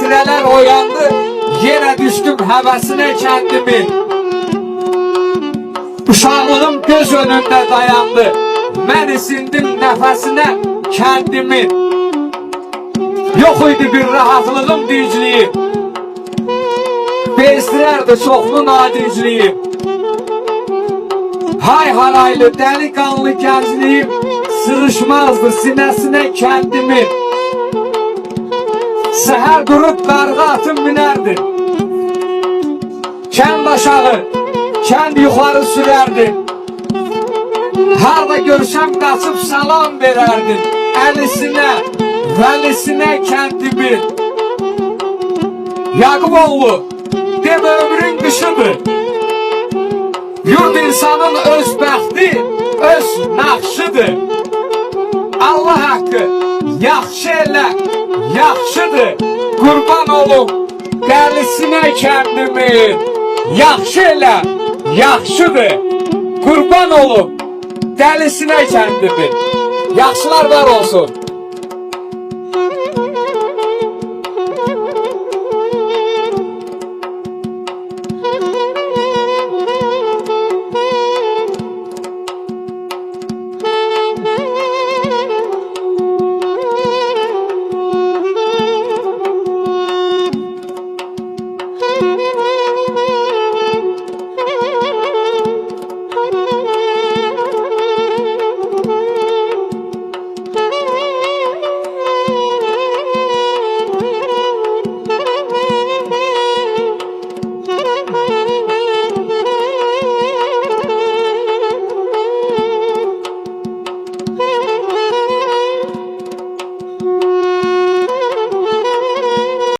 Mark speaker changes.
Speaker 1: xatirələr oyandı, yenə düşdüm həvəsinə kəndimin. Uşaqlığım göz önündə dayandı, mən isindim nəfəsinə kəndimin. Yox idi bir rahatlığım dicliyim, bezdirərdi çoxlu nadicliyim. Hay haraylı dəliqanlı gəncliyim sığışmazdı sinəsinə kəndimin. Səhər durub qarğa atım minərdi, kənd aşağı, kənd yuxarı sürərdi. Harda görsəm qaçıb salam verərdim, əlisinə, vəlisinə kəndimin. Yaquboğlu, demə ömrün qışıdır, yurt insanın öz bəxti, öz naxşıdır. Allah haqqı, yaxşı elə, yaxşıdır, qurban olum, qəlisinə kəndimin. Yaxşı elə, yaxşıdır, qurban olum, dəlisinə kəndimin. Yaxşılar var olsun.